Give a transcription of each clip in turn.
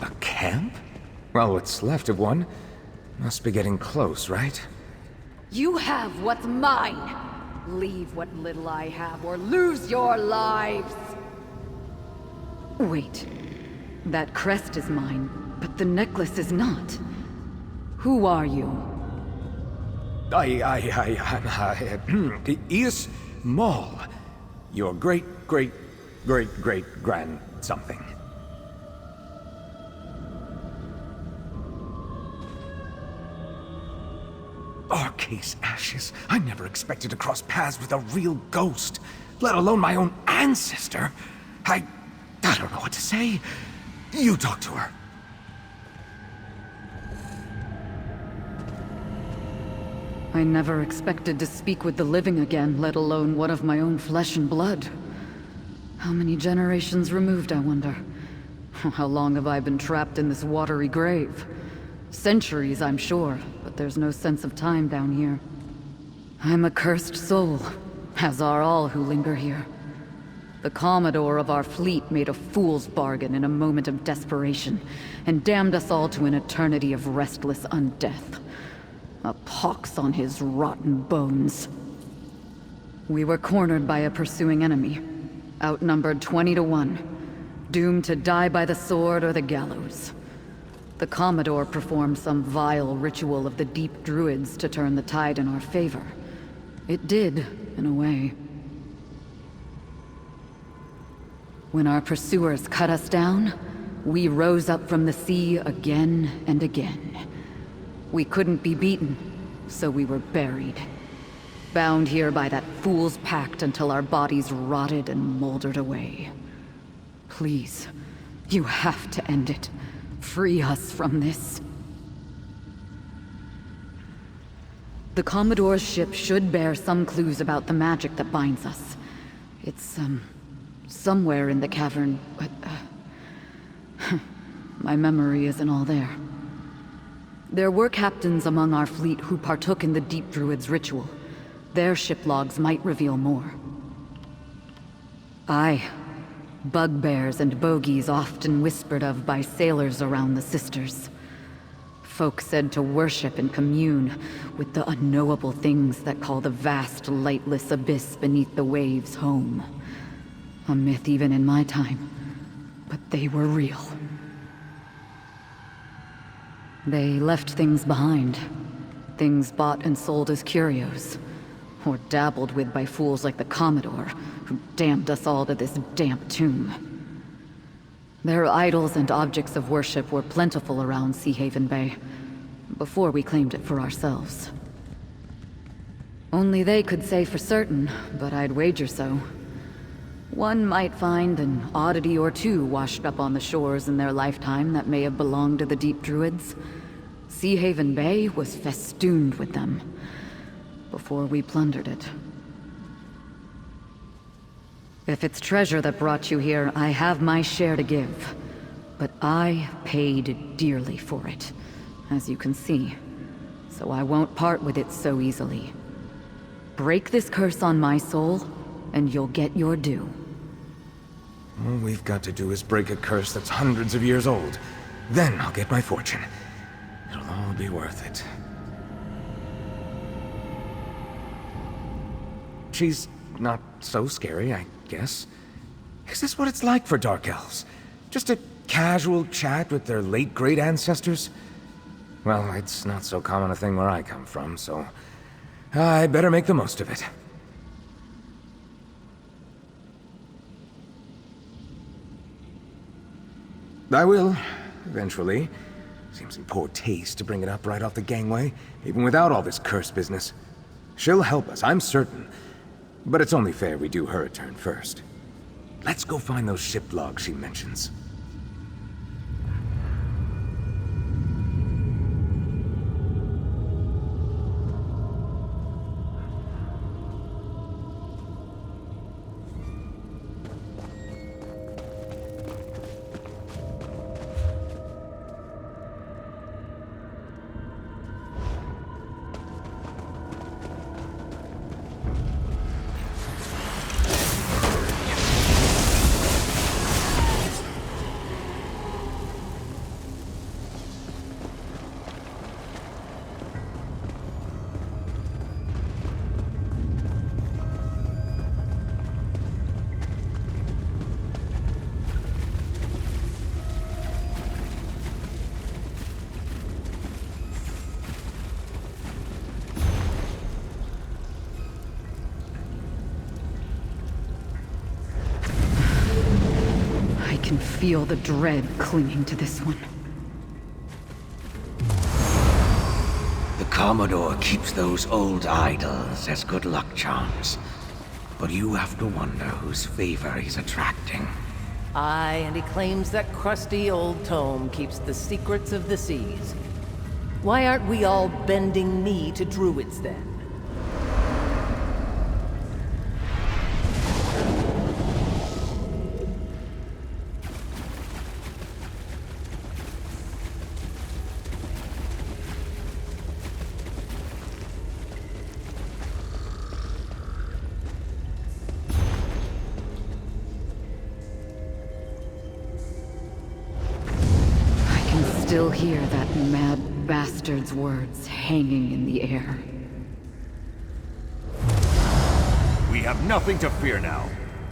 A camp? Well, what's left of one. Must be getting close, right? You have what's mine! Leave what little I have, or lose your lives! Wait. That crest is mine, but the necklace is not. Who are you? Eos Maul. Your great-great-great-great-grand something. Arcase ashes. I never expected to cross paths with a real ghost, let alone my own ancestor. I don't know what to say. You talk to her. I never expected to speak with the living again, let alone one of my own flesh and blood. How many generations removed, I wonder? How long have I been trapped in this watery grave? Centuries, I'm sure, but there's no sense of time down here. I'm a cursed soul, as are all who linger here. The Commodore of our fleet made a fool's bargain in a moment of desperation, and damned us all to an eternity of restless undeath. A pox on his rotten bones. We were cornered by a pursuing enemy, outnumbered 20 to 1, doomed to die by the sword or the gallows. The Commodore performed some vile ritual of the deep druids to turn the tide in our favor. It did, in a way. When our pursuers cut us down, we rose up from the sea again and again. We couldn't be beaten, so we were buried. Bound here by that fool's pact until our bodies rotted and moldered away. Please, you have to end it. Free us from this. The Commodore's ship should bear some clues about the magic that binds us. It's, somewhere in the cavern, but, my memory isn't all there. There were captains among our fleet who partook in the Deep Druid's ritual. Their ship logs might reveal more. Aye. Bugbears and bogies often whispered of by sailors around the Sisters. Folk said to worship and commune with the unknowable things that call the vast, lightless abyss beneath the waves home. A myth even in my time, but they were real. They left things behind. Things bought and sold as curios. Or dabbled with by fools like the Commodore, who damned us all to this damp tomb. Their idols and objects of worship were plentiful around Sea Haven Bay, before we claimed it for ourselves. Only they could say for certain, but I'd wager so. One might find an oddity or two washed up on the shores in their lifetime that may have belonged to the Deep Druids. Sea Haven Bay was festooned with them, before we plundered it. If it's treasure that brought you here, I have my share to give. But I paid dearly for it, as you can see. So I won't part with it so easily. Break this curse on my soul, and you'll get your due. All we've got to do is break a curse that's hundreds of years old. Then I'll get my fortune. It'll all be worth it. She's not so scary, I guess. Is this what it's like for Dark Elves? Just a casual chat with their late great ancestors? Well, it's not so common a thing where I come from, so I better make the most of it. I will, eventually. Seems in poor taste to bring it up right off the gangway, even without all this curse business. She'll help us, I'm certain. But it's only fair we do her a turn first. Let's go find those ship logs she mentions. feel the dread clinging to this one. The Commodore keeps those old idols as good luck charms. But you have to wonder whose favor he's attracting. Aye, and he claims that crusty old tome keeps the secrets of the seas. Why aren't we all bending knee to druids then? Still hear that mad bastard's words hanging in the air. We have nothing to fear now.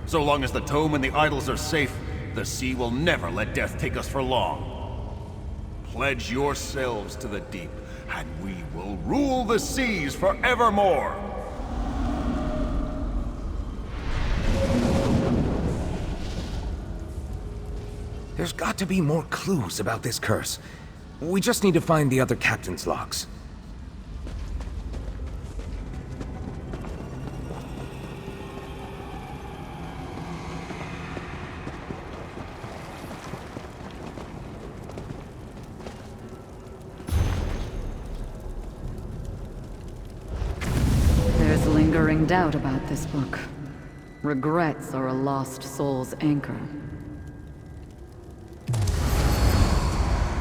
So long as the tome and the idols are safe, the sea will never let death take us for long. Pledge yourselves to the deep, and we will rule the seas forevermore! There's got to be more clues about this curse. We just need to find the other captain's logs. There's lingering doubt about this book. Regrets are a lost soul's anchor.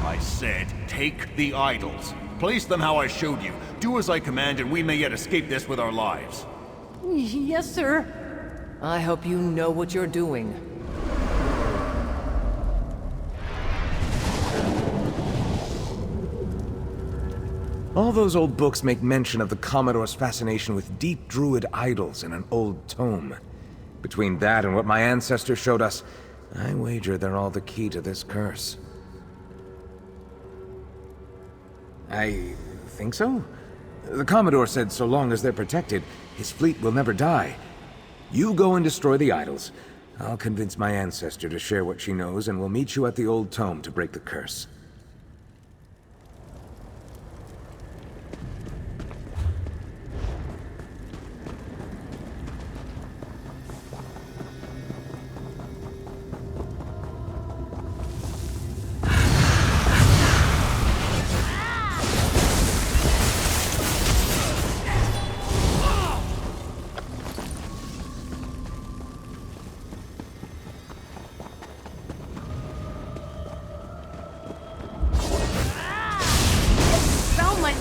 I said, take the idols. Place them how I showed you. Do as I command, and we may yet escape this with our lives. Yes, sir. I hope you know what you're doing. All those old books make mention of the Commodore's fascination with deep druid idols in an old tome. Between that and what my ancestors showed us, I wager they're all the key to this curse. I think so. The Commodore said so long as they're protected, his fleet will never die. You go and destroy the idols. I'll convince my ancestor to share what she knows, and we'll meet you at the old tome to break the curse.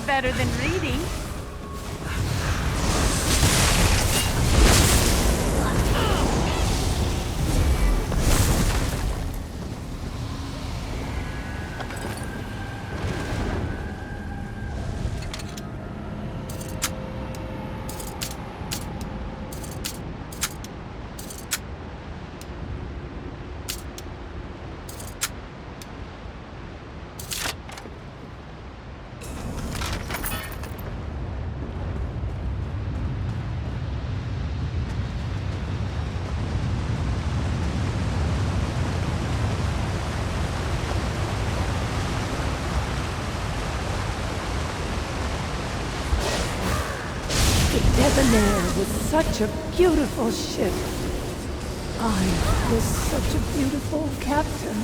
Better than reading. Debonair was such a beautiful ship. I was such a beautiful captain.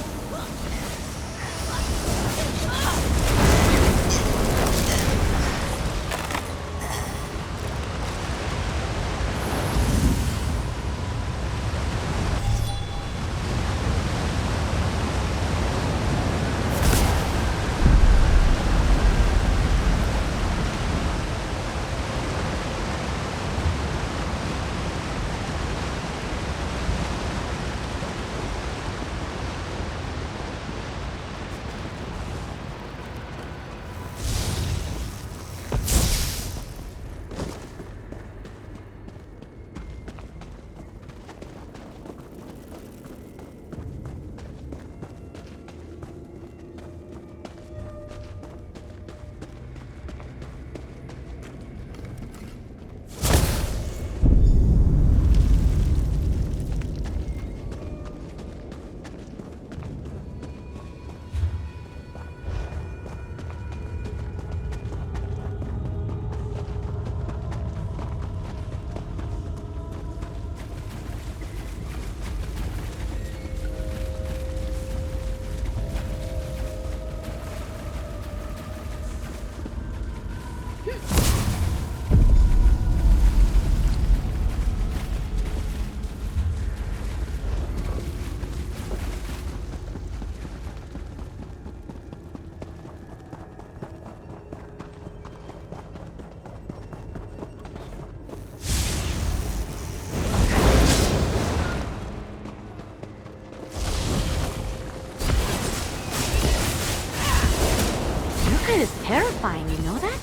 planet is terrifying, you know that?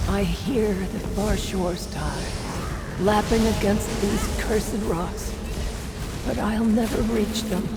I hear the far shore's tide, lapping against these cursed rocks. But I'll never reach them.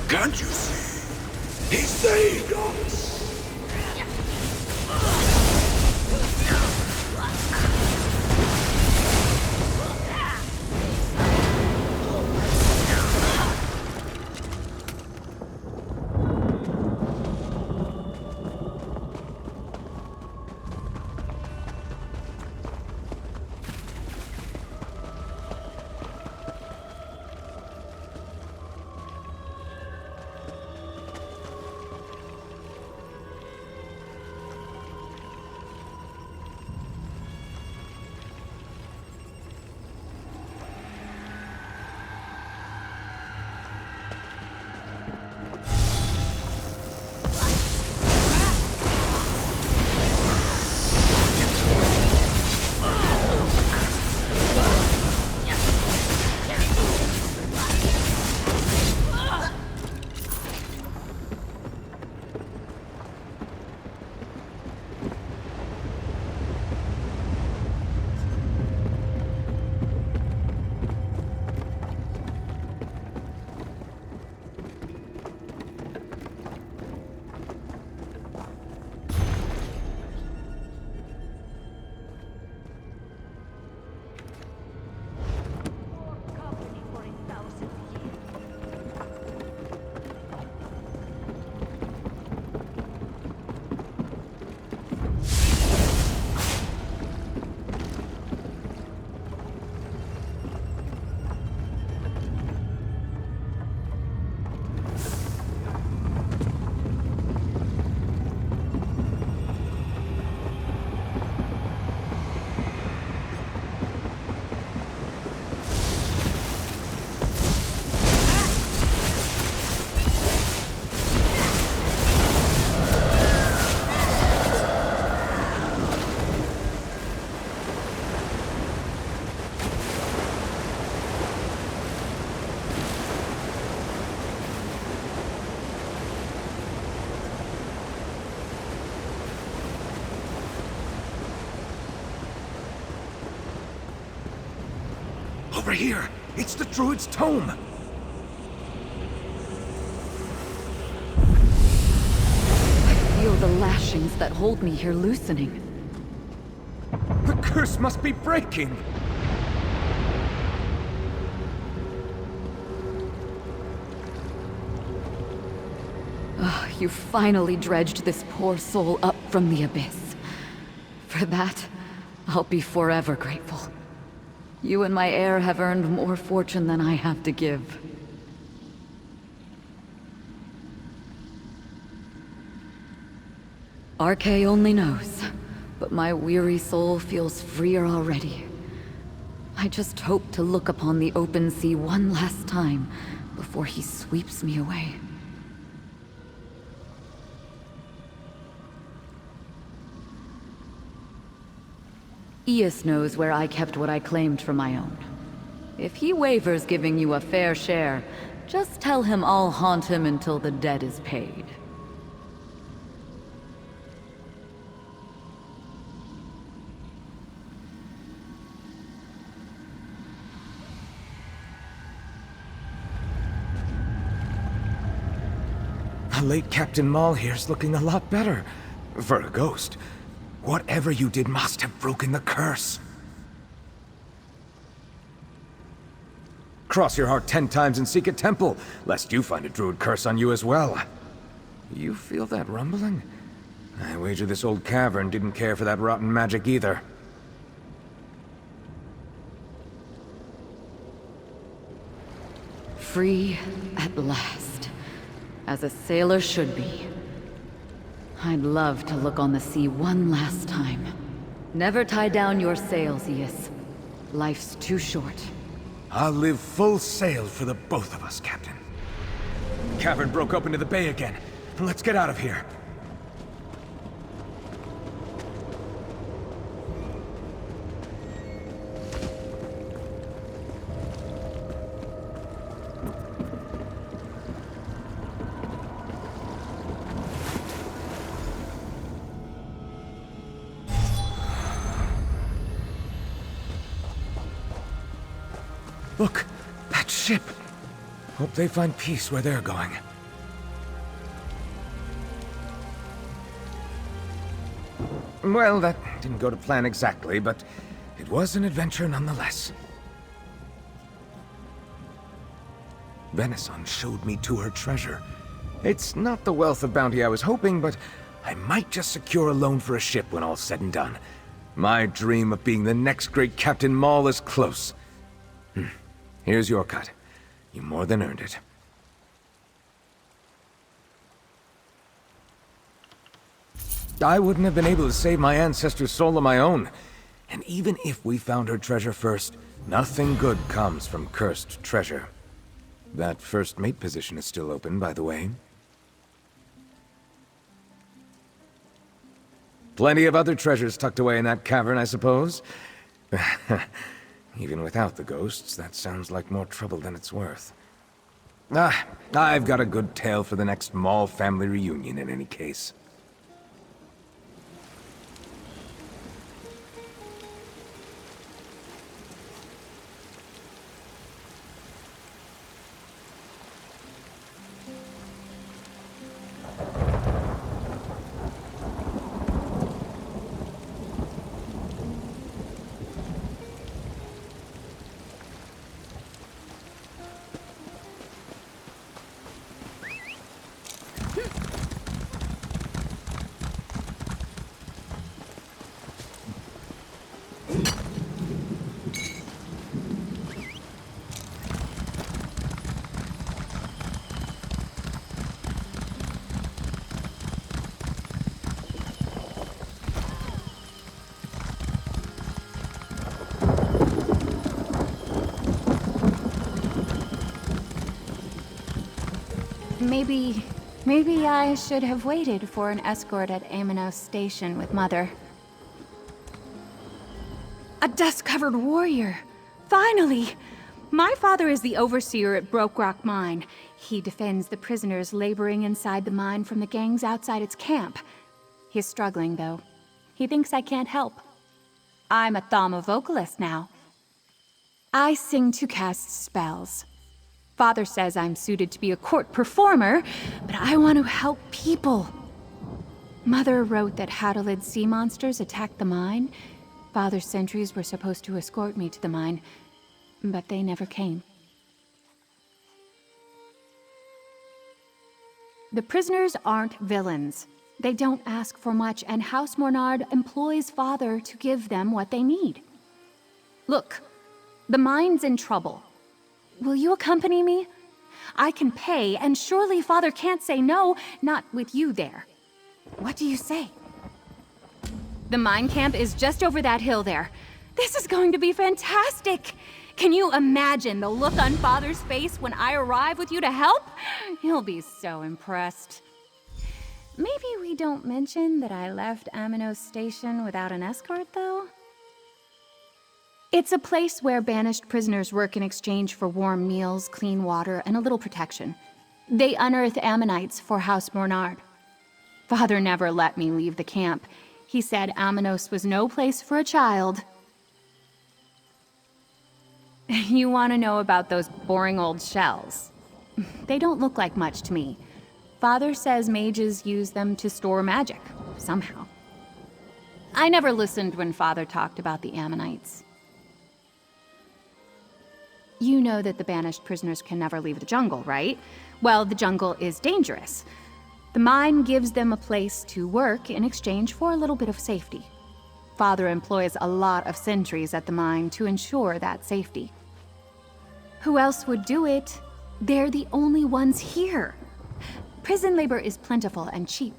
Can't you see? He saved us! over here! It's the Druid's tome! I feel the lashings that hold me here loosening. The curse must be breaking! You finally dredged this poor soul up from the abyss. For that, I'll be forever grateful. You and my heir have earned more fortune than I have to give. RK only knows, but my weary soul feels freer already. I just hope to look upon the open sea one last time before he sweeps me away. Eus knows where I kept what I claimed for my own. If he wavers giving you a fair share, just tell him I'll haunt him until the debt is paid. The late Captain Maul here's looking a lot better. For a ghost. Whatever you did must have broken the curse. Cross your heart 10 times and seek a temple, lest you find a druid curse on you as well. You feel that rumbling? I wager this old cavern didn't care for that rotten magic either. Free at last. As a sailor should be. I'd love to look on the sea one last time. Never tie down your sails, Eus. Life's too short. I'll live full sail for the both of us, Captain. Cavern broke open to the bay again. Let's get out of here. Look, that ship. Hope they find peace where they're going. Well, that didn't go to plan exactly, but it was an adventure nonetheless. Venison showed me to her treasure. It's not the wealth of bounty I was hoping, but I might just secure a loan for a ship when all's said and done. My dream of being the next great Captain Maul is close. Here's your cut. You more than earned it. I wouldn't have been able to save my ancestor's soul on my own. And even if we found her treasure first, nothing good comes from cursed treasure. That first mate position is still open, by the way. Plenty of other treasures tucked away in that cavern, I suppose. Even without the ghosts, that sounds like more trouble than it's worth. I've got a good tale for the next Maul family reunion in any case. Maybe I should have waited for an escort at Amino Station with Mother. A dust-covered warrior! Finally! My father is the overseer at Broke Rock Mine. He defends the prisoners laboring inside the mine from the gangs outside its camp. He's struggling, though. He thinks I can't help. I'm a Thama vocalist now. I sing to cast spells. Father says I'm suited to be a court performer, but I want to help people. Mother wrote that Hadalid sea monsters attacked the mine. Father's sentries were supposed to escort me to the mine, but they never came. The prisoners aren't villains. They don't ask for much, and House Mornard employs Father to give them what they need. Look, the mine's in trouble. Will you accompany me? I can pay, and surely Father can't say no, not with you there. What do you say? The mine camp is just over that hill there. This is going to be fantastic! Can you imagine the look on Father's face when I arrive with you to help? He'll be so impressed. Maybe we don't mention that I left Aminos Station without an escort, though? It's a place where banished prisoners work in exchange for warm meals, clean water, and a little protection. They unearth ammonites for House Mornard. Father never let me leave the camp. He said Aminos was no place for a child. You want to know about those boring old shells? They don't look like much to me. Father says mages use them to store magic, somehow. I never listened when Father talked about the ammonites. You know that the banished prisoners can never leave the jungle, right? Well, the jungle is dangerous. The mine gives them a place to work in exchange for a little bit of safety. Father employs a lot of sentries at the mine to ensure that safety. Who else would do it? They're the only ones here. Prison labor is plentiful and cheap.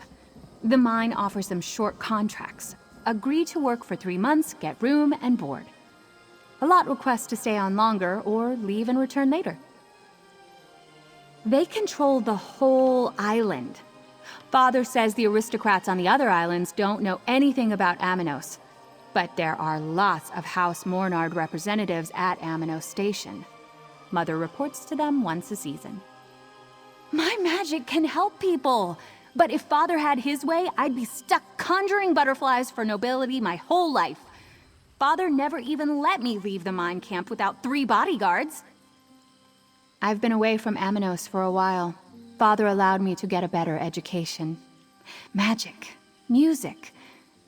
The mine offers them short contracts. Agree to work for 3 months, get room and board. A lot request to stay on longer or leave and return later. They control the whole island. Father says the aristocrats on the other islands don't know anything about Aminos. But there are lots of House Mornard representatives at Aminos Station. Mother reports to them once a season. My magic can help people! But if Father had his way, I'd be stuck conjuring butterflies for nobility my whole life. Father never even let me leave the mine camp without 3 bodyguards. I've been away from Aminos for a while. Father allowed me to get a better education. Magic, music.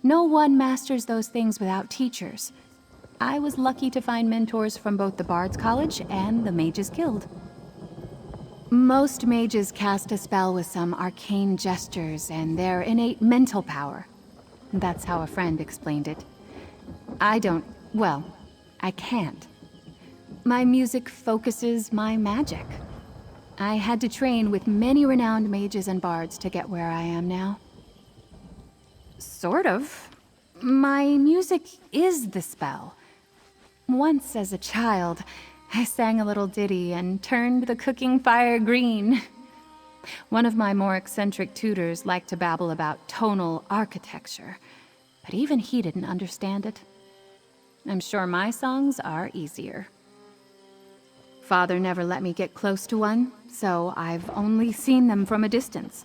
No one masters those things without teachers. I was lucky to find mentors from both the Bard's College and the Mages Guild. Most mages cast a spell with some arcane gestures and their innate mental power. That's how a friend explained it. I can't. My music focuses my magic. I had to train with many renowned mages and bards to get where I am now. Sort of. My music is the spell. Once as a child, I sang a little ditty and turned the cooking fire green. One of my more eccentric tutors liked to babble about tonal architecture, but even he didn't understand it. I'm sure my songs are easier. Father never let me get close to one, so I've only seen them from a distance.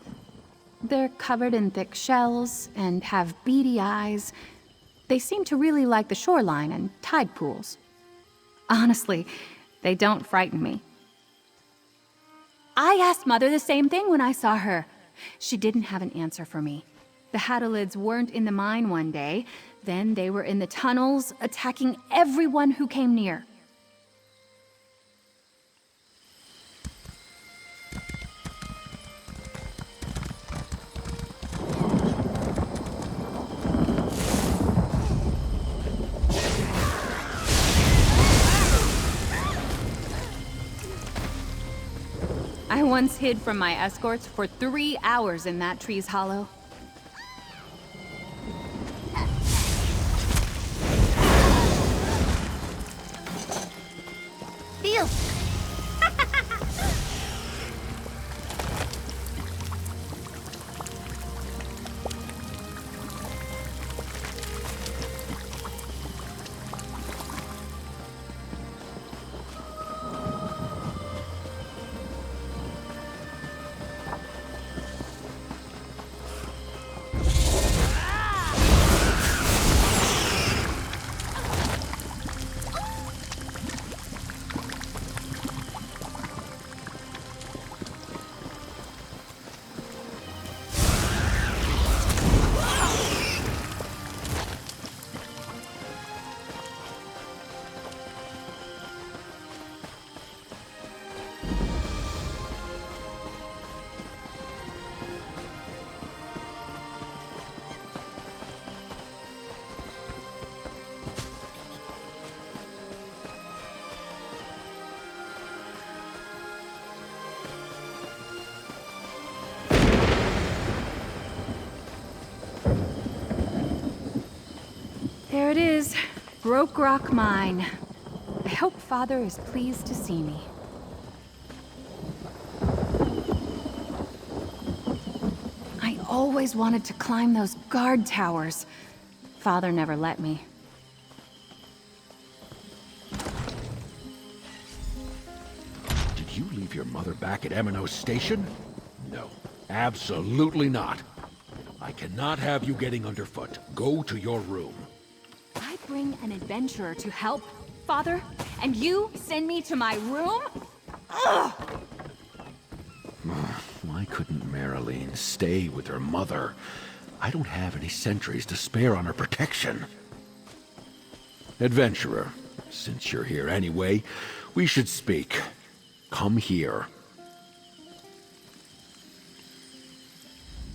They're covered in thick shells and have beady eyes. They seem to really like the shoreline and tide pools. Honestly, they don't frighten me. I asked Mother the same thing when I saw her. She didn't have an answer for me. The Hadalids weren't in the mine one day, then they were in the tunnels, attacking everyone who came near. I once hid from my escorts for 3 hours in that tree's hollow. Feel. it is. Broke Rock Mine. I hope Father is pleased to see me. I always wanted to climb those guard towers. Father never let me. Did you leave your mother back at M&O Station? No, absolutely not. I cannot have you getting underfoot. Go to your room. I bring an adventurer to help, Father, and you send me to my room? Ugh! Why couldn't Marilyn stay with her mother? I don't have any sentries to spare on her protection. Adventurer, since you're here anyway, we should speak. Come here.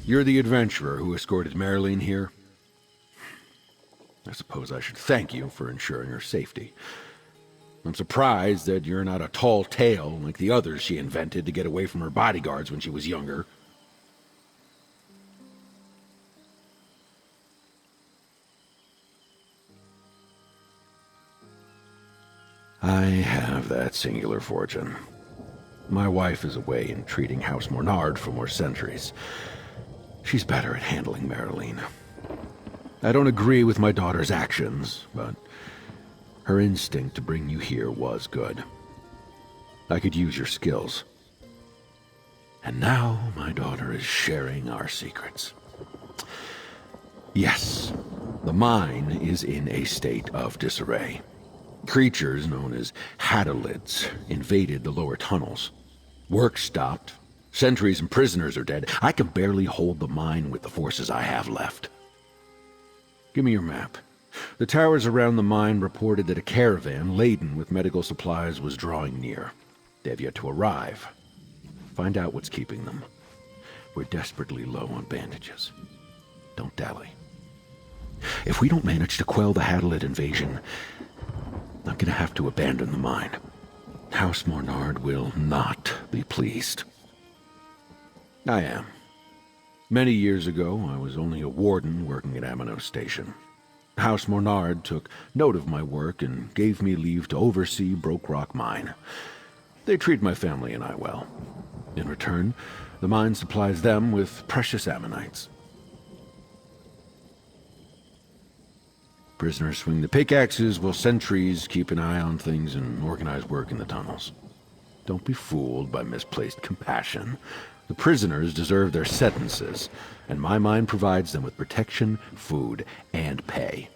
You're the adventurer who escorted Marilyn here? I suppose I should thank you for ensuring her safety. I'm surprised that you're not a tall tale like the others she invented to get away from her bodyguards when she was younger. I have that singular fortune. My wife is away and treating House Mornard for more centuries. She's better at handling Marilyn. I don't agree with my daughter's actions, but her instinct to bring you here was good. I could use your skills. And now my daughter is sharing our secrets. Yes, the mine is in a state of disarray. Creatures known as hadolids invaded the lower tunnels. Work stopped. Sentries and prisoners are dead. I can barely hold the mine with the forces I have left. Give me your map. The towers around the mine reported that a caravan laden with medical supplies was drawing near. They have yet to arrive. Find out what's keeping them. We're desperately low on bandages. Don't dally. If we don't manage to quell the Hadolid invasion, I'm gonna have to abandon the mine. House Mornard will not be pleased. I am. Many years ago, I was only a warden working at M&O Station. House Mornard took note of my work and gave me leave to oversee Broke Rock Mine. They treat my family and I well. In return, the mine supplies them with precious ammonites. Prisoners swing the pickaxes while sentries keep an eye on things and organize work in the tunnels. Don't be fooled by misplaced compassion. The prisoners deserve their sentences, and my mine provides them with protection, food, and pay.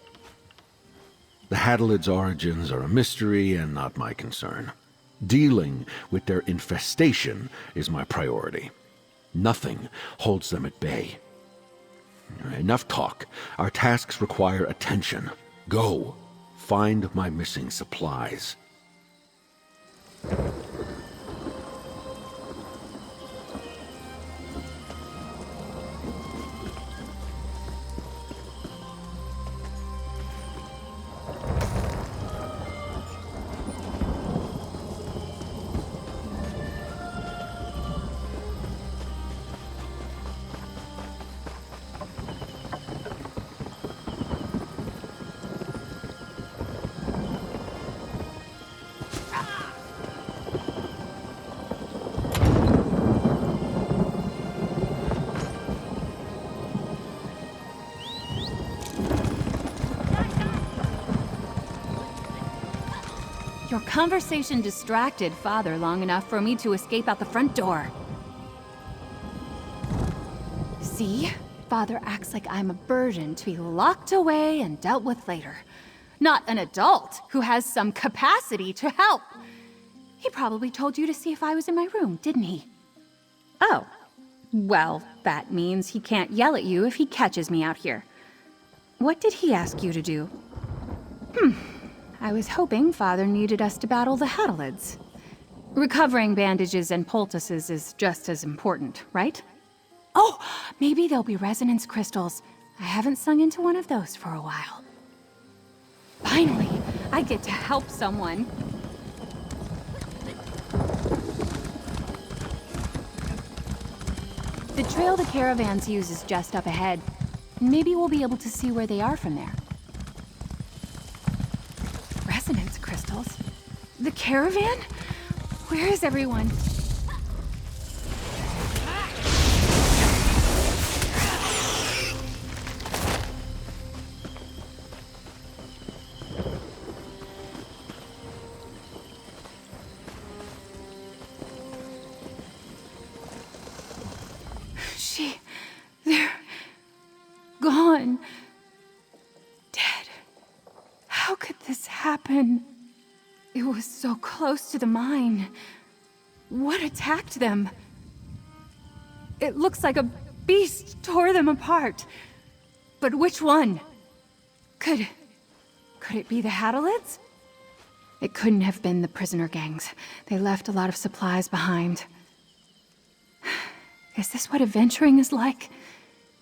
The Hadolid's origins are a mystery and not my concern. Dealing with their infestation is my priority. Nothing holds them at bay. Enough talk. Our tasks require attention. Go. Find my missing supplies. Your conversation distracted Father long enough for me to escape out the front door. See? Father acts like I'm a burden to be locked away and dealt with later. Not an adult who has some capacity to help. He probably told you to see if I was in my room, didn't he? Oh. Well, that means he can't yell at you if he catches me out here. What did he ask you to do? I was hoping Father needed us to battle the Hadolids. Recovering bandages and poultices is just as important, right? Oh, maybe there'll be resonance crystals. I haven't sung into one of those for a while. Finally, I get to help someone. The trail the caravans use is just up ahead. Maybe we'll be able to see where they are from there. caravan? Where is everyone? They're gone. Dead. How could this happen? It was so close to the mine. What attacked them? It looks like a beast tore them apart. But which one? Could it be the Hadalids? It couldn't have been the prisoner gangs. They left a lot of supplies behind. Is this what adventuring is like?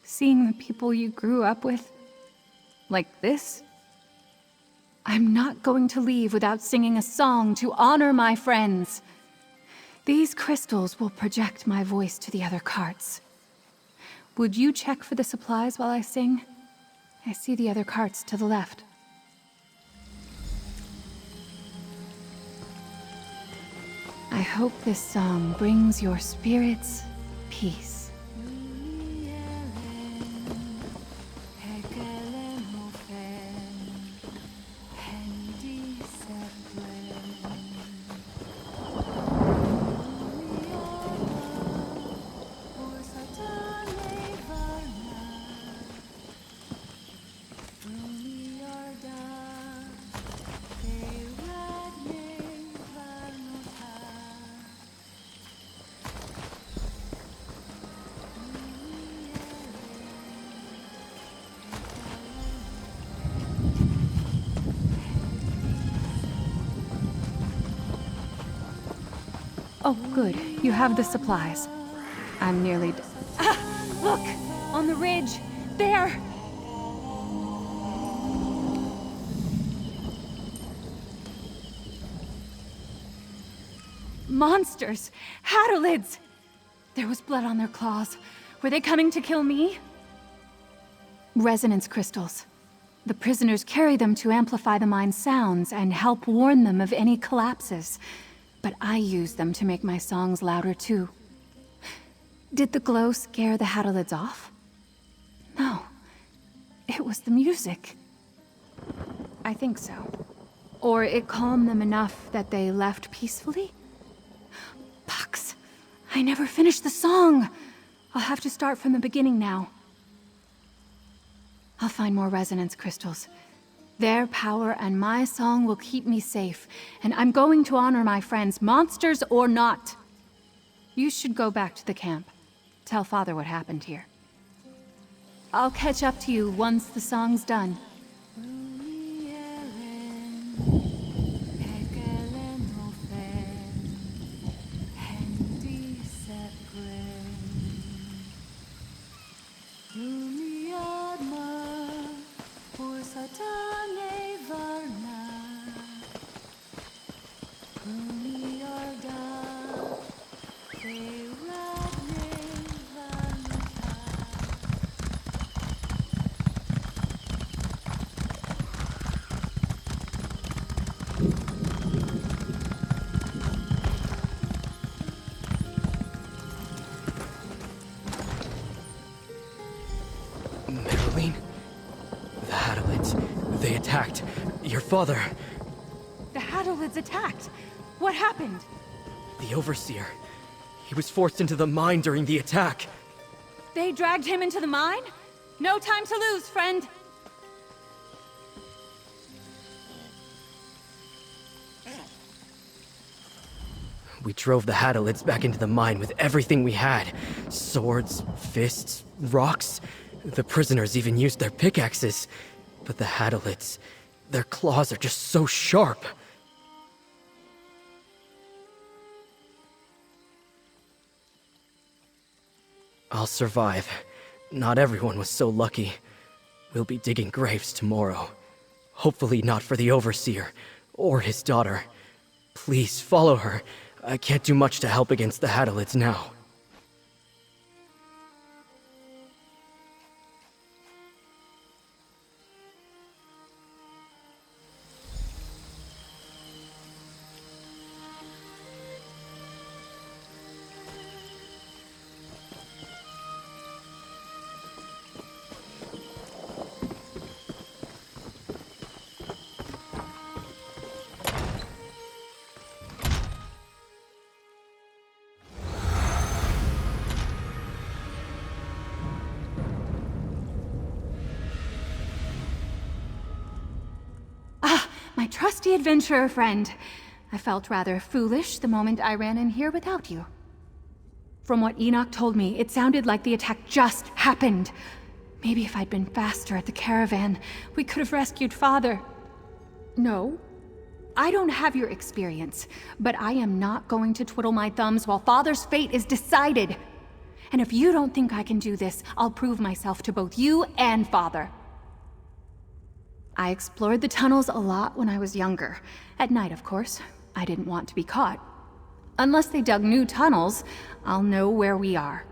Seeing the people you grew up with? Like this? I'm not going to leave without singing a song to honor my friends. These crystals will project my voice to the other carts. Would you check for the supplies while I sing? I see the other carts to the left. I hope this song brings your spirits peace. Oh, good. You have the supplies. I'm nearly look! On the ridge! There! Monsters! Hadalids! There was blood on their claws. Were they coming to kill me? Resonance crystals. The prisoners carry them to amplify the mine's sounds and help warn them of any collapses. But I use them to make my songs louder too. Did the glow scare the Hadalids off? No. It was the music. I think so. Or it calmed them enough that they left peacefully? Pucks! I never finished the song! I'll have to start from the beginning now. I'll find more resonance crystals. Their power and my song will keep me safe, and I'm going to honor my friends, monsters or not. You should go back to the camp. Tell Father what happened here. I'll catch up to you once the song's done. They attacked your father. The Hadalids attacked? What happened? The Overseer. He was forced into the mine during the attack. They dragged him into the mine? No time to lose, friend. We drove the Hadalids back into the mine with everything we had. Swords, fists, rocks. The prisoners even used their pickaxes. But the Hadalids, their claws are just so sharp. I'll survive. Not everyone was so lucky. We'll be digging graves tomorrow. Hopefully not for the Overseer, or his daughter. Please, follow her. I can't do much to help against the Hadalids now. trusty adventurer friend. I felt rather foolish the moment I ran in here without you. From what Enoch told me, it sounded like the attack just happened. Maybe if I'd been faster at the caravan, we could have rescued Father. No, I don't have your experience, but I am not going to twiddle my thumbs while Father's fate is decided. And if you don't think I can do this, I'll prove myself to both you and Father. I explored the tunnels a lot when I was younger. At night, of course. I didn't want to be caught. Unless they dug new tunnels, I'll know where we are.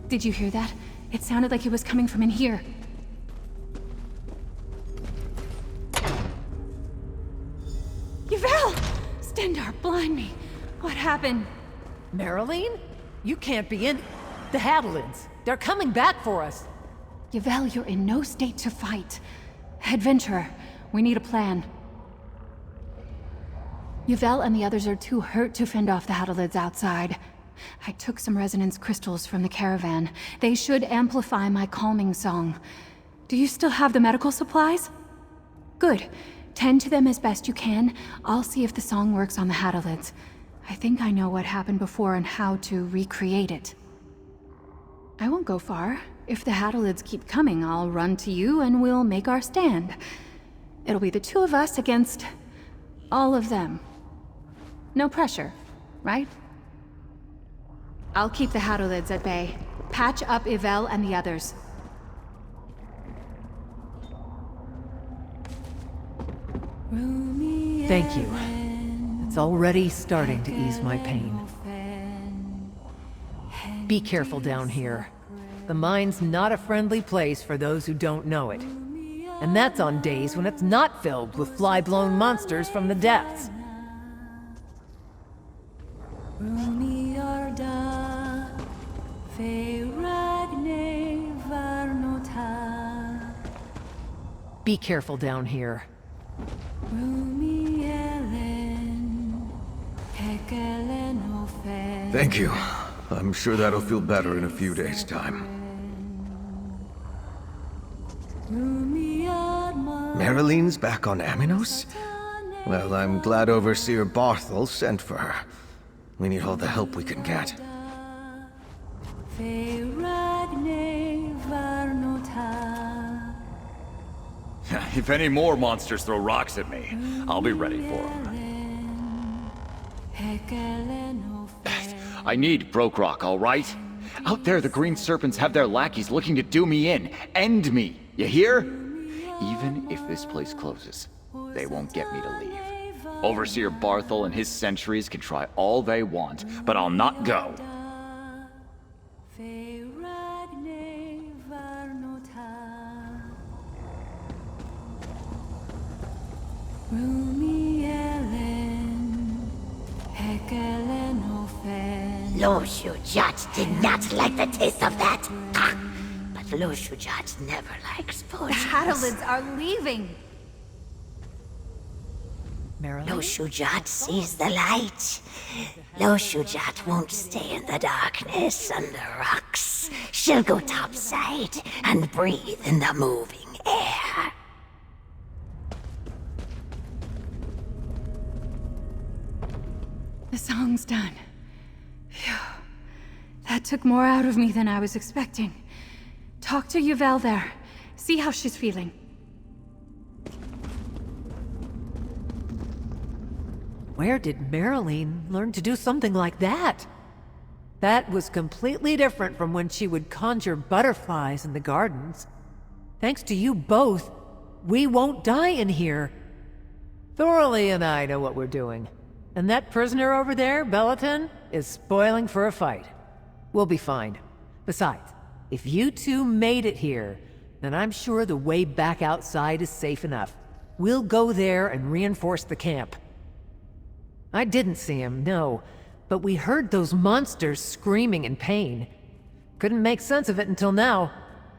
Did you hear that? It sounded like it was coming from in here. Yvel! Stendarr, blind me. What happened? Marilyn? You can't be in... The Hadalids. They're coming back for us. Yvel, you're in no state to fight. Adventurer, we need a plan. Yvel and the others are too hurt to fend off the Hadalids outside. I took some resonance crystals from the caravan. They should amplify my calming song. Do you still have the medical supplies? Good. Tend to them as best you can. I'll see if the song works on the Hadalids. I think I know what happened before and how to recreate it. I won't go far. If the Hadalids keep coming, I'll run to you and we'll make our stand. It'll be the two of us against all of them. No pressure, right? I'll keep the Hadalids at bay. Patch up Yvel and the others. Thank you. It's already starting to ease my pain. Be careful down here. The mine's not a friendly place for those who don't know it. And that's on days when it's not filled with fly-blown monsters from the depths. Be careful down here. Thank you. I'm sure that'll feel better in a few days' time. Marilyn's back on Aminos? Well, I'm glad Overseer Barthel sent for her. We need all the help we can get. If any more monsters throw rocks at me, I'll be ready for them. I need Broke Rock, all right? Out there, the Green Serpents have their lackeys looking to do me in. End me. You hear? Even if this place closes, they won't get me to leave. Overseer Barthel and his sentries can try all they want, but I'll not go. Lo Shujat did not like the taste of that. But Lo Shujat never likes The potions. Hadalids are leaving. Marilyn? Lo Shujat sees the light. Lo Shujat won't stay in the darkness under rocks. She'll go topside and breathe in the moving air. The song's done. Phew. That took more out of me than I was expecting. Talk to Yvel there. See how she's feeling. Where did Marilyn learn to do something like that? That was completely different from when she would conjure butterflies in the gardens. Thanks to you both, we won't die in here. Thoroughly and I know what we're doing. And that prisoner over there, Bellaton, is spoiling for a fight. We'll be fine. Besides, if you two made it here, then I'm sure the way back outside is safe enough. We'll go there and reinforce the camp. I didn't see him, no, but we heard those monsters screaming in pain. Couldn't make sense of it until now.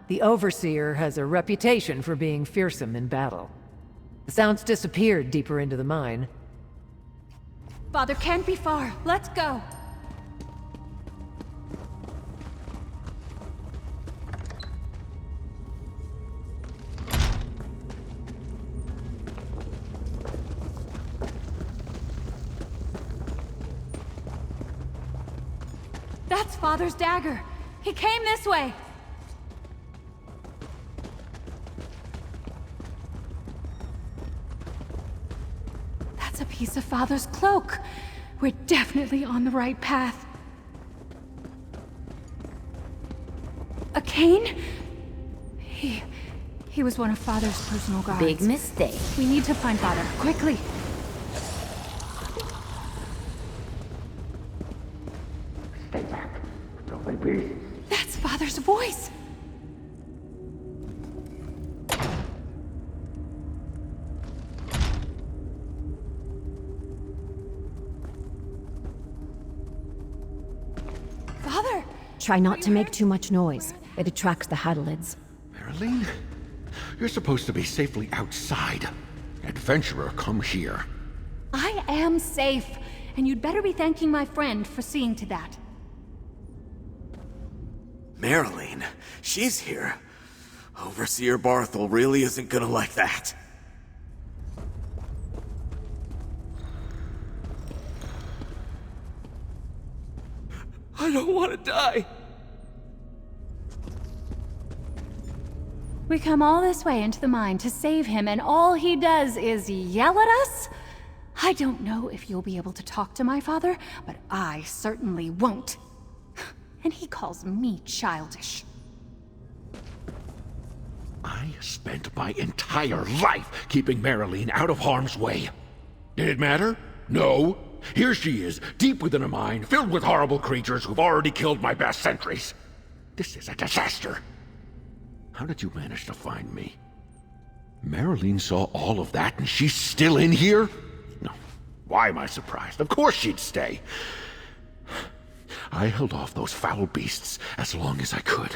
The Overseer has a reputation for being fearsome in battle. The sounds disappeared deeper into the mine. Father can't be far. Let's go. That's Father's dagger. He came this way. That's a piece of Father's cloak. We're definitely on the right path. A cane? He was one of Father's personal guards. Big mistake. We need to find Father, quickly. Stay back. Don't be. That's Father's voice! Father! Try not to make too much noise. It attracts the Hadalids. Marilyn, you're supposed to be safely outside. Adventurer, come here. I am safe, and you'd better be thanking my friend for seeing to that. Marilyn, she's here. Overseer Barthel really isn't gonna like that. I don't want to die. We come all this way into the mine to save him, and all he does is yell at us? I don't know if you'll be able to talk to my father, but I certainly won't. And he calls me childish. I spent my entire life keeping Marilyn out of harm's way. Did it matter? No. Here she is, deep within a mine, filled with horrible creatures who've already killed my best sentries. This is a disaster. How did you manage to find me? Marilyn saw all of that and she's still in here? No. Why am I surprised? Of course she'd stay. I held off those foul beasts as long as I could.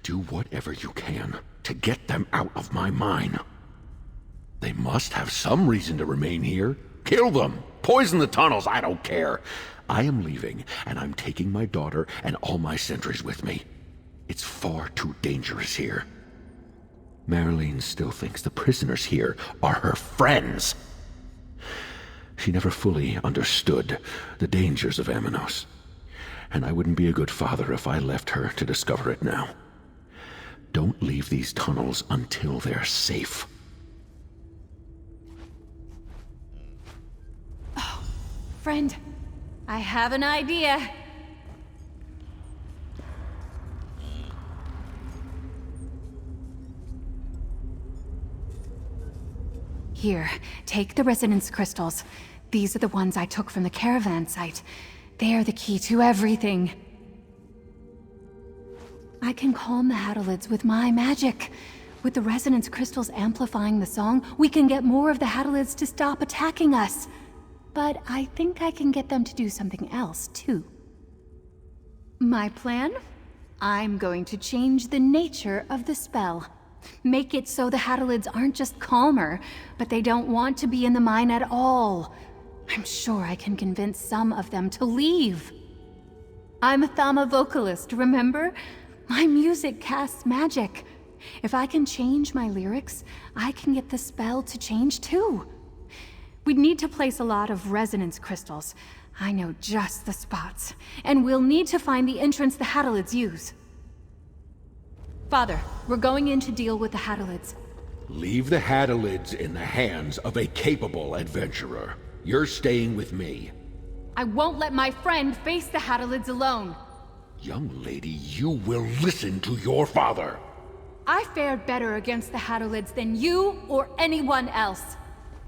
Do whatever you can to get them out of my mine. They must have some reason to remain here. Kill them! Poison the tunnels, I don't care. I am leaving, and I'm taking my daughter and all my sentries with me. It's far too dangerous here. Marilyn still thinks the prisoners here are her friends. She never fully understood the dangers of Amanos. And I wouldn't be a good father if I left her to discover it now. Don't leave these tunnels until they're safe. Oh, friend, I have an idea. Here, take the resonance crystals. These are the ones I took from the caravan site. They're the key to everything. I can calm the Hadalids with my magic. With the resonance crystals amplifying the song, we can get more of the Hadalids to stop attacking us. But I think I can get them to do something else, too. My plan? I'm going to change the nature of the spell. Make it so the Hadalids aren't just calmer, but they don't want to be in the mine at all. I'm sure I can convince some of them to leave. I'm a Thama vocalist, remember? My music casts magic. If I can change my lyrics, I can get the spell to change too. We'd need to place a lot of resonance crystals. I know just the spots. And we'll need to find the entrance the Hadalids use. Father, we're going in to deal with the Hadalids. Leave the Hadalids in the hands of a capable adventurer. You're staying with me. I won't let my friend face the Hadalids alone. Young lady, you will listen to your father. I fared better against the Hadalids than you or anyone else.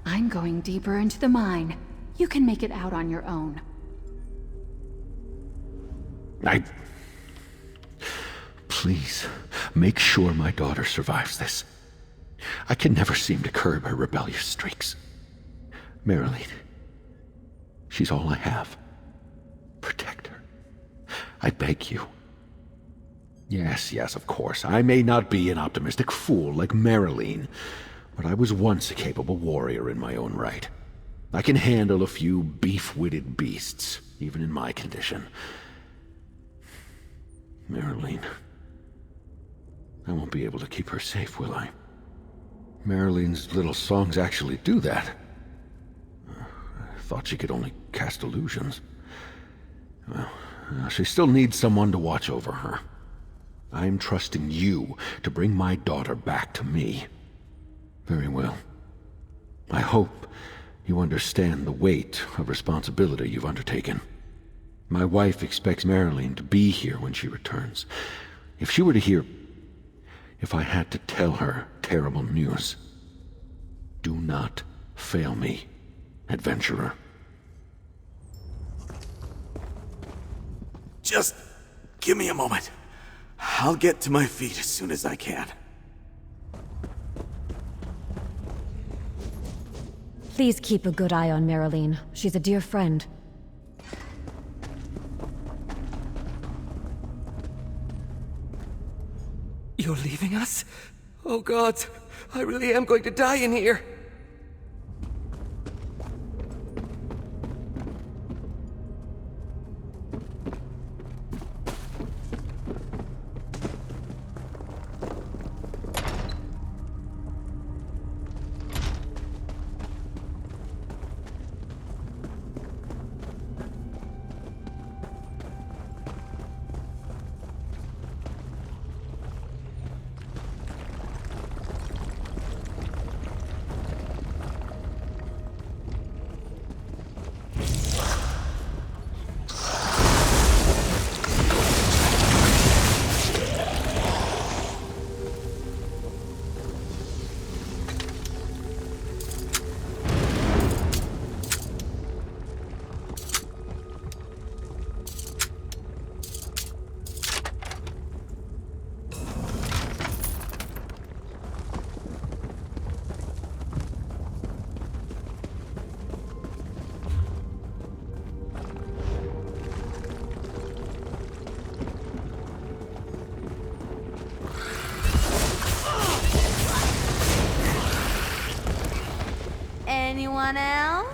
I'm going deeper into the mine. You can make it out on your own. Please, make sure my daughter survives this. I can never seem to curb her rebellious streaks. Marilyn, she's all I have. Protect her. I beg you. Yes, of course. I may not be an optimistic fool like Marilyn, but I was once a capable warrior in my own right. I can handle a few beef-witted beasts, even in my condition. Marilyn, I won't be able to keep her safe, will I? Marilyn's little songs actually do that. I thought she could only cast illusions. Well, she still needs someone to watch over her. I'm trusting you to bring my daughter back to me. Very well. I hope you understand the weight of responsibility you've undertaken. My wife expects Marilyn to be here when she returns. If she were to hear... If I had to tell her terrible news, do not fail me, adventurer. Just give me a moment. I'll get to my feet as soon as I can. Please keep a good eye on Marilyn. She's a dear friend. You're leaving us? Oh God, I really am going to die in here. Anyone else?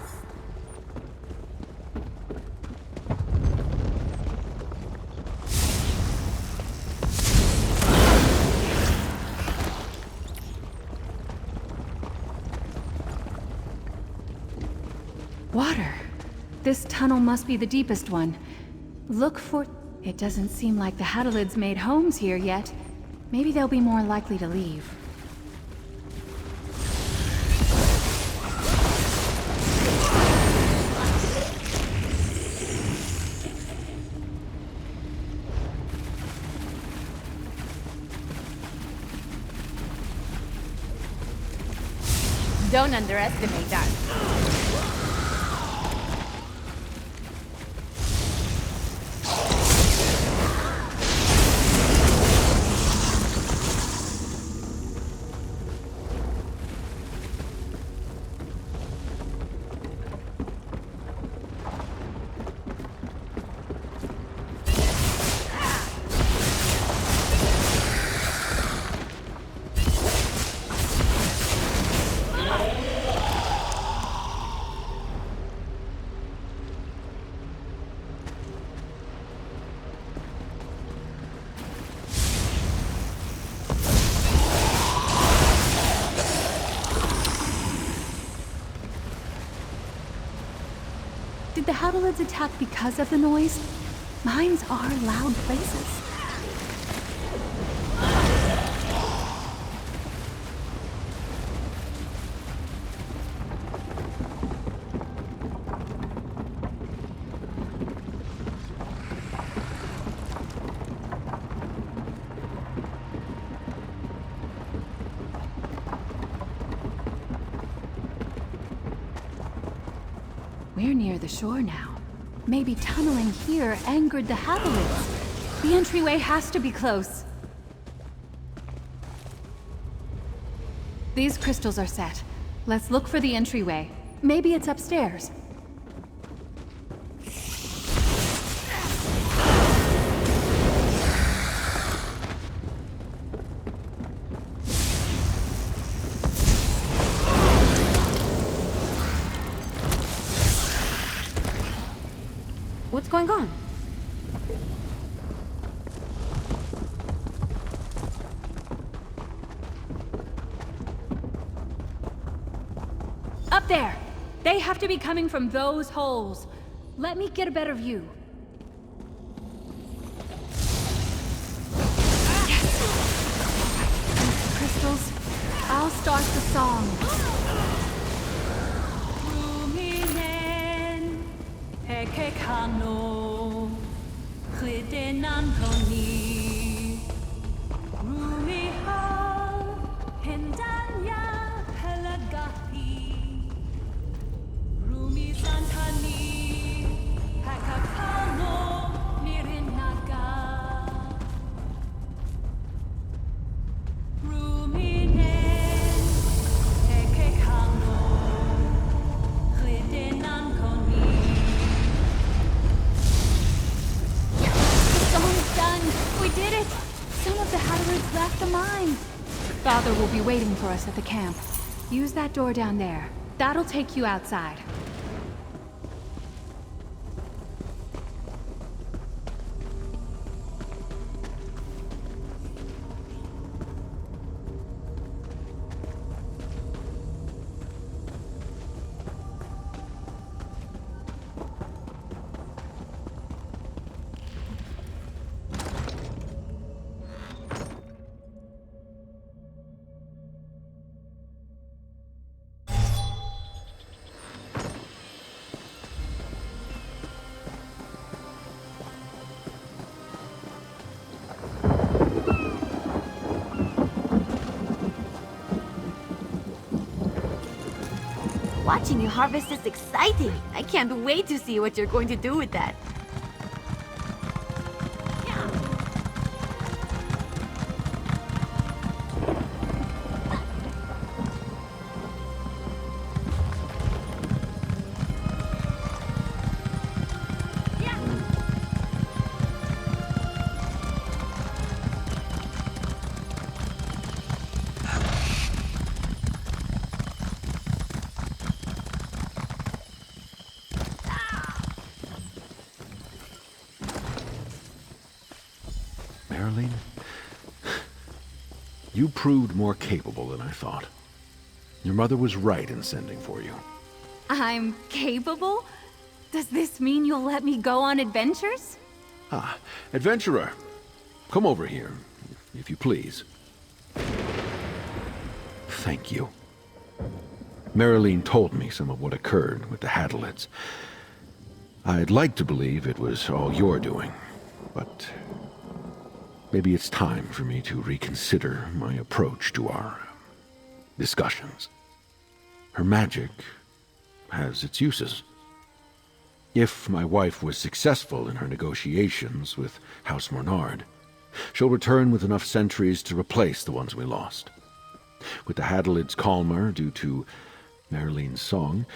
Water. This tunnel must be the deepest one. Look for... It doesn't seem like the Hadalids made homes here yet. Maybe they'll be more likely to leave. Don't underestimate us. Did the Hadalids attack because of the noise? Mines are loud places. We're near the shore now. Maybe tunneling here angered the Hadalids. The entryway has to be close. These crystals are set. Let's look for the entryway. Maybe it's upstairs. What's going on? Up there! They have to be coming from those holes. Let me get a better view. Yes! Crystals, I'll start the song. Father will be waiting for us at the camp. Use that door down there. That'll take you outside. Watching you harvest is exciting. I can't wait to see what you're going to do with that. Marilyn, you proved more capable than I thought. Your mother was right in sending for you. I'm capable? Does this mean you'll let me go on adventures? Ah, adventurer. Come over here, if you please. Thank you. Marilyn told me some of what occurred with the Hadalids. I'd like to believe it was all your doing, but maybe it's time for me to reconsider my approach to our discussions. Her magic has its uses. If my wife was successful in her negotiations with House Mornard, she'll return with enough sentries to replace the ones we lost. With the Hadalids calmer due to Marilyn's song,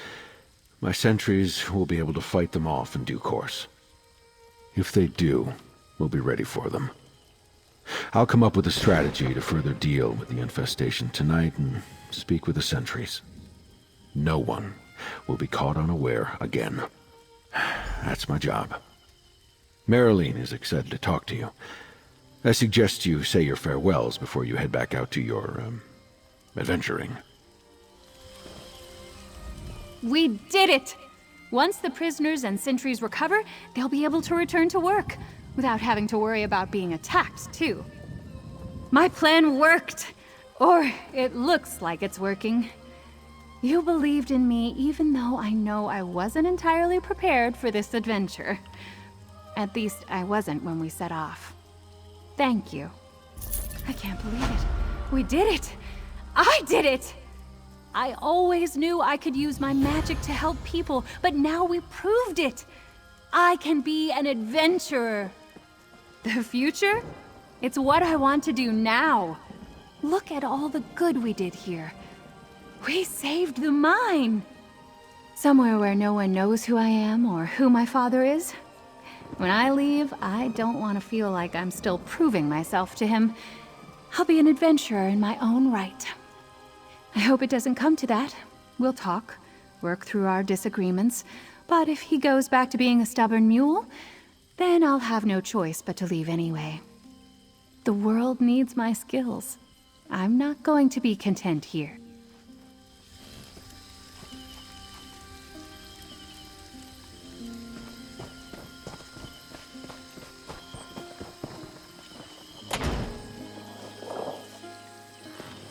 my sentries will be able to fight them off in due course. If they do, we'll be ready for them. I'll come up with a strategy to further deal with the infestation tonight and speak with the sentries. No one will be caught unaware again. That's my job. Marilyn is excited to talk to you. I suggest you say your farewells before you head back out to your, adventuring. We did it! Once the prisoners and sentries recover, they'll be able to return to work, without having to worry about being attacked, too. My plan worked! Or it looks like it's working. You believed in me even though I know I wasn't entirely prepared for this adventure. At least I wasn't when we set off. Thank you. I can't believe it. We did it! I did it! I always knew I could use my magic to help people, but now we proved it! I can be an adventurer! The future? It's what I want to do now. Look at all the good we did here. We saved the mine! Somewhere where no one knows who I am or who my father is. When I leave, I don't want to feel like I'm still proving myself to him. I'll be an adventurer in my own right. I hope it doesn't come to that. We'll talk, work through our disagreements, but if he goes back to being a stubborn mule, then I'll have no choice but to leave anyway. The world needs my skills. I'm not going to be content here.